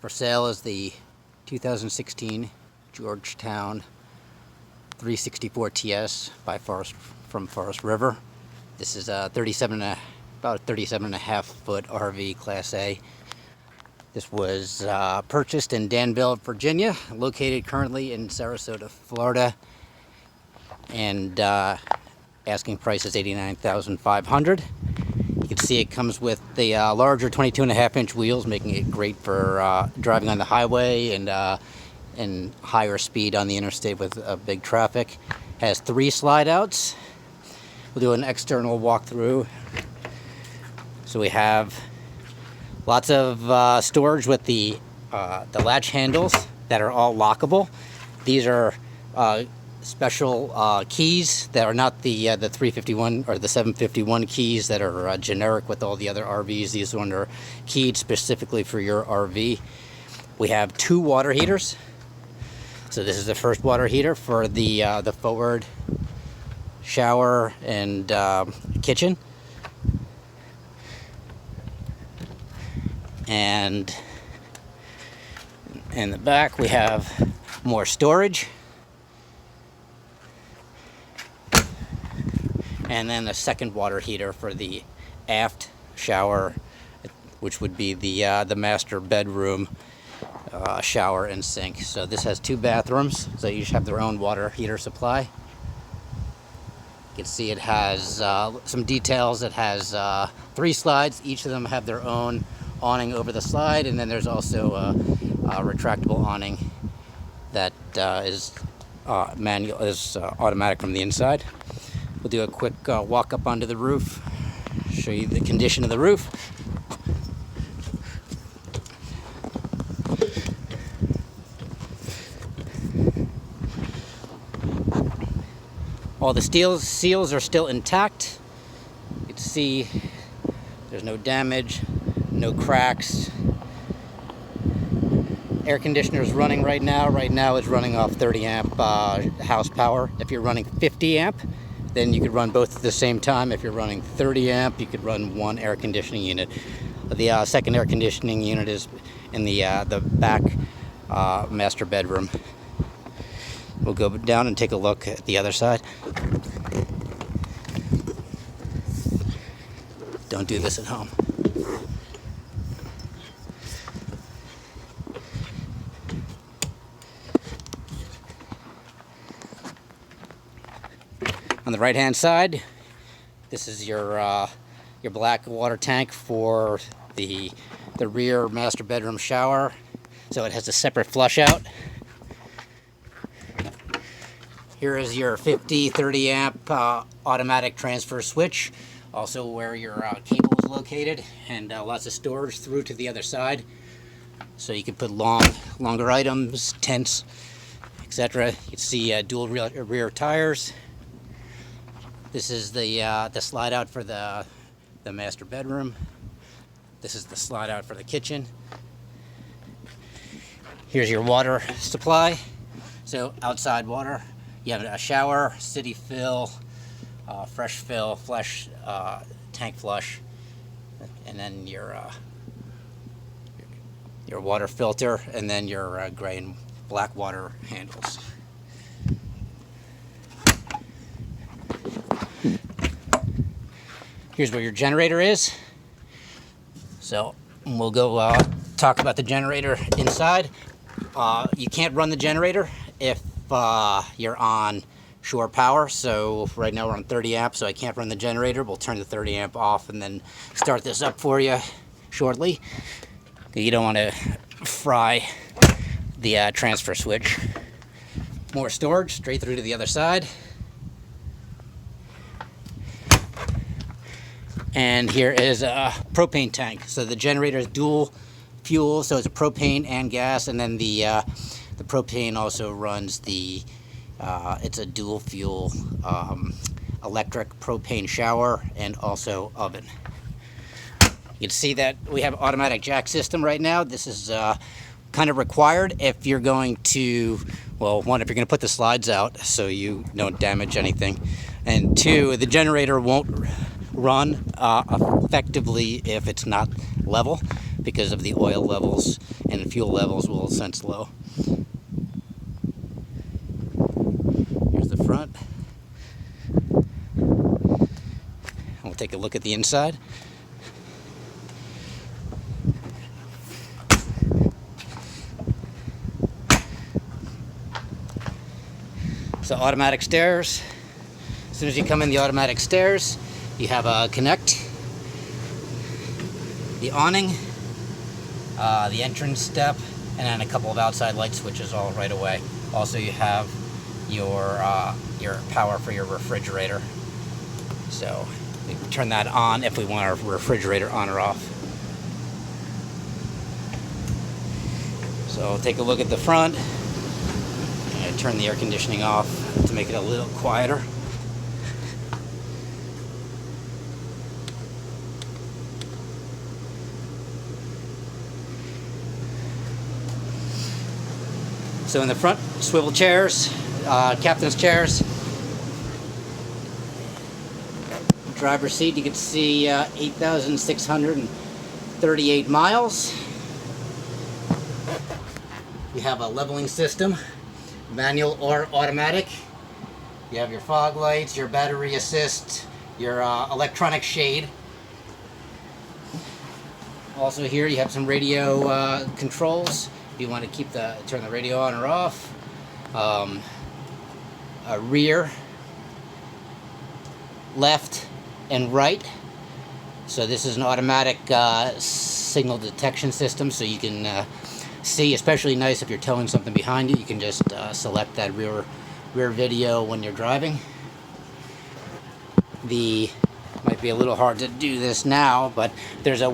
For sale is the 2016 Georgetown 364 TS from Forest River. This is a about a 37.5 foot RV Class A. This was purchased in Danville, Virginia, located currently in Sarasota, Florida, and asking price is $89,500. You can see it comes with the larger 22.5-inch wheels, making it great for driving on the highway and higher speed on the interstate with big traffic. Has 3 slide outs. We'll do an external walkthrough. So we have lots of storage with the latch handles that are all lockable. These are special keys that are not the 351 or the 751 keys that are generic with all the other RVs. These ones are keyed specifically for your RV. We have 2 water heaters. So this is the first water heater for the forward shower and kitchen. And in the back we have more storage. And then a second water heater for the aft shower, which would be the master bedroom shower and sink. So this has 2 bathrooms, so each have their own water heater supply. You can see it has some details. It has 3 slides. Each of them have their own awning over the slide, and then there's also a retractable awning that is automatic from the inside. We'll do a quick walk up onto the roof, show you the condition of the roof. All the steel seals are still intact. You can see there's no damage, no cracks. Air conditioner is running right now. Right now it's running off 30 amp house power. If you're running 50 amp, then you could run both at the same time. If you're running 30 amp, you could run 1 air conditioning unit. The second air conditioning unit is in the back master bedroom. We'll go down and take a look at the other side. Don't do this at home. On the right-hand side, this is your black water tank for the rear master bedroom shower. So it has a separate flush out. Here is your 30 amp automatic transfer switch. Also where your cable is located, and lots of storage through to the other side. So you can put longer items, tents, etc. You can see dual rear tires. This is the slide out for the master bedroom. This is the slide out for the kitchen. Here's your water supply. So outside water, you have a shower, city fill, fresh fill, flush, tank flush, and then your water filter, and then your gray and black water handles. Here's where your generator is. So we'll go talk about the generator inside. You can't run the generator if you're on shore power. So right now we're on 30 amp, so I can't run the generator. We'll turn the 30 amp off and then start this up for you shortly. You don't want to fry the transfer switch. More storage straight through to the other side. And here is a propane tank. So the generator is dual fuel, so it's a propane and gas, and then the propane also runs it's a dual fuel electric propane shower and also oven. You can see that we have automatic jack system right now. This is kind of required if you're going to, well, 1, if you're going to put the slides out so you don't damage anything, and 2, the generator won't run effectively if it's not level. because of the oil levels and fuel levels will sense low. Here's the front. We'll take a look at the inside. So automatic stairs. As soon as you come in the automatic stairs, you have a connect, the awning, the entrance step, and then a couple of outside light switches all right away. Also, you have your power for your refrigerator. So we can turn that on if we want our refrigerator on or off. So take a look at the front. Turn the air conditioning off to make it a little quieter. So in the front, swivel chairs, captain's chairs. Driver's seat, you can see 8,638 miles. You have a leveling system. Manual or automatic. You have your fog lights, your battery assist, your electronic shade. Also here you have some radio controls if you want to turn the radio on or off. A rear, left, and right. So this is an automatic signal detection system, so you can see, especially nice if you're towing something behind you, you can just select that rear video when you're driving. Might be a little hard to do this now, but there's a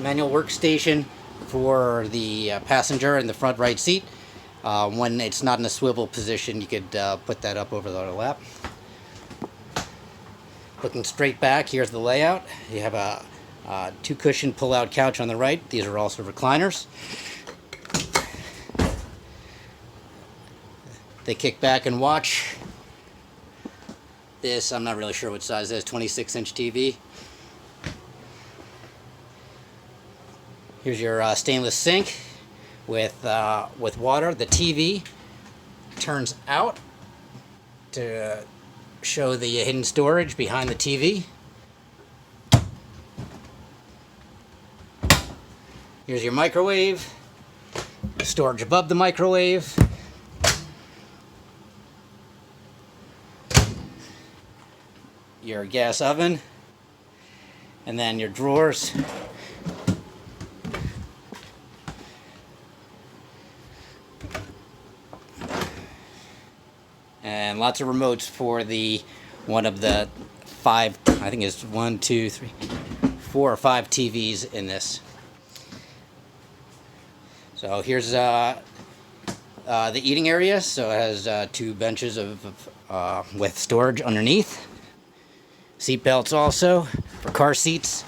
manual workstation for the passenger in the front right seat. When it's not in a swivel position, you could put that up over the lap. Looking straight back, here's the layout. You have a 2-cushion pull-out couch on the right. These are also recliners. They kick back and watch this. I'm not really sure what size it is, 26-inch TV. Here's your stainless sink with water. The TV turns out to show the hidden storage behind the TV. Here's your microwave, storage above the microwave. Your gas oven, and then your drawers. And lots of remotes for one of the 5, I think it's 1, 2, 3, 4 or 5 TVs in this. So here's the eating area. So it has 2 benches with storage underneath. Seat belts also for car seats.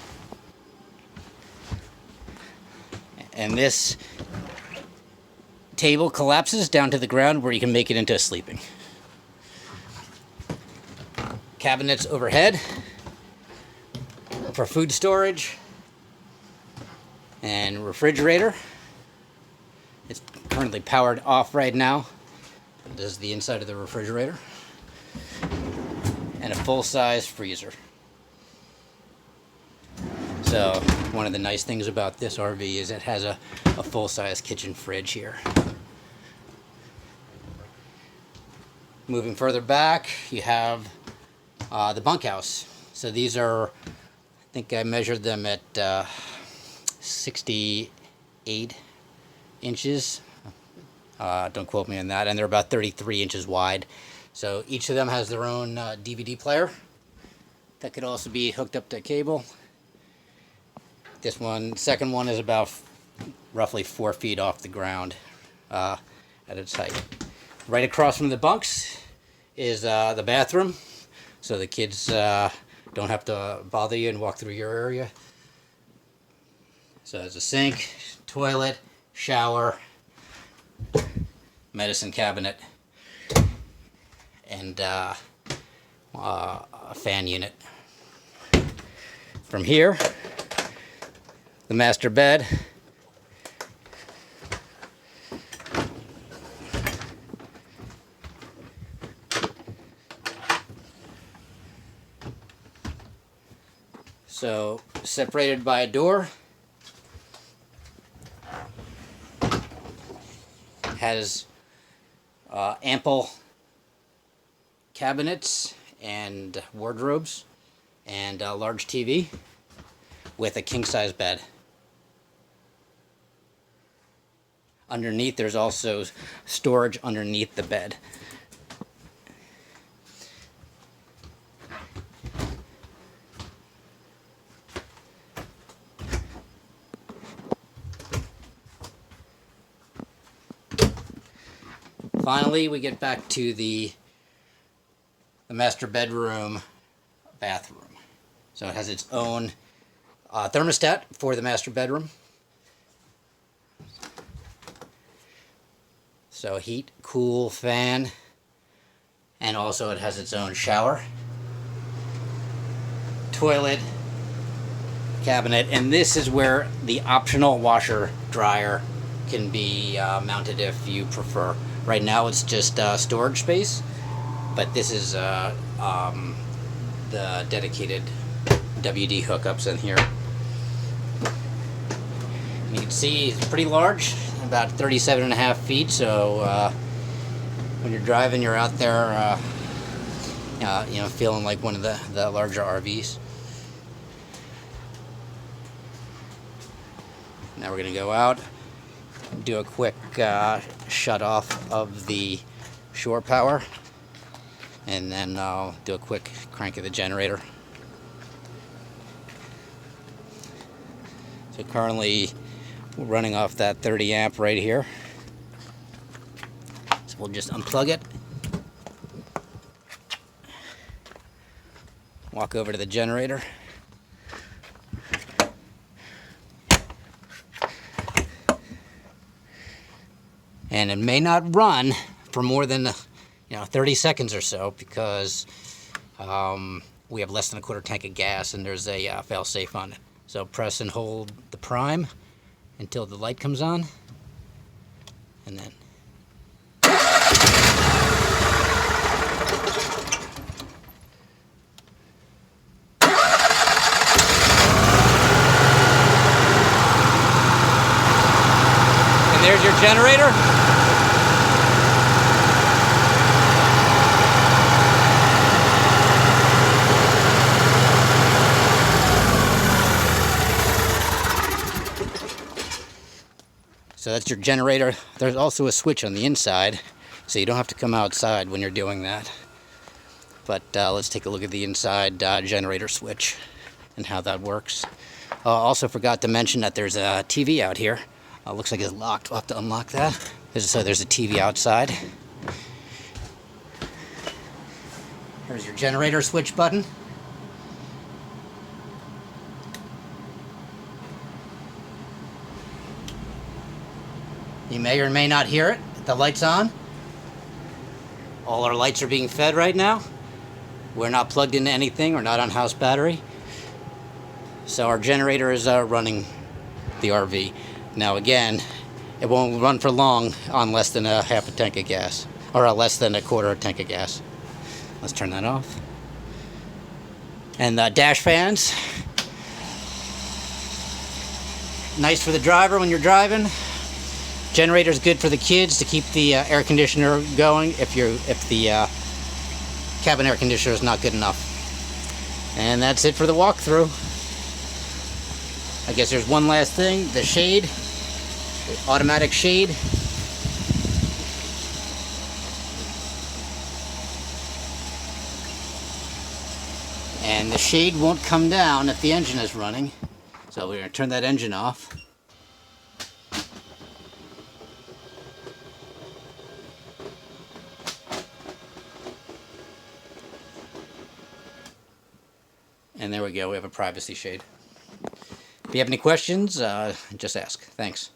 And this table collapses down to the ground where you can make it into sleeping. Cabinets overhead for food storage. And refrigerator. It's currently powered off right now. This is the inside of the refrigerator. And a full-size freezer. So one of the nice things about this RV is it has a full-size kitchen fridge here. Moving further back, you have the bunkhouse. So these are, I think I measured them at 68 inches. Don't quote me on that. And they're about 33 inches wide. So each of them has their own DVD player that could also be hooked up to cable. This one, second one, is about roughly 4 feet off the ground at its height. Right across from the bunks is the bathroom, so the kids don't have to bother you and walk through your area. So there's a sink, toilet, shower, medicine cabinet, and a fan unit. From here, the master bed So separated by a door. Has ample cabinets and wardrobes and a large TV with a king-size bed. Underneath, there's also storage underneath the bed. Finally, we get back to the master bedroom bathroom. So it has its own thermostat for the master bedroom. So heat, cool, fan, and also it has its own shower, toilet, cabinet, and this is where the optional washer dryer can be mounted if you prefer. Right now it's just storage space, but this is the dedicated WD hookups in here. And you can see it's pretty large, about 37.5 feet, so when you're driving, you're out there feeling like one of the larger RVs. Now we're going to go out, do a quick shut off of the shore power, and then I'll do a quick crank of the generator. So currently we're running off that 30 amp right here. So we'll just unplug it, walk over to the generator. And it may not run for more than 30 seconds or so, because we have less than a quarter tank of gas and there's a fail-safe on it. So press and hold the prime until the light comes on, and then and there's your generator. So that's your generator. There's also a switch on the inside, so you don't have to come outside when you're doing that. But let's take a look at the inside generator switch and how that works. Also forgot to mention that there's a TV out here. Looks like it's locked. We'll have to unlock that. So there's a TV outside. Here's your generator switch button. You may or may not hear it. The light's on. All our lights are being fed right now. We're not plugged into anything. We're not on house battery. So our generator is running the RV. Now again, it won't run for long on less than a half a tank of gas, or less than a quarter tank of gas. Let's turn that off. And the dash fans. Nice for the driver when you're driving. Generator is good for the kids to keep the air conditioner going if the cabin air conditioner is not good enough. And that's it for the walkthrough. I guess there's one last thing, the shade, the automatic shade. And the shade won't come down if the engine is running. So we're going to turn that engine off. And there we go, we have a privacy shade. If you have any questions, just ask. Thanks.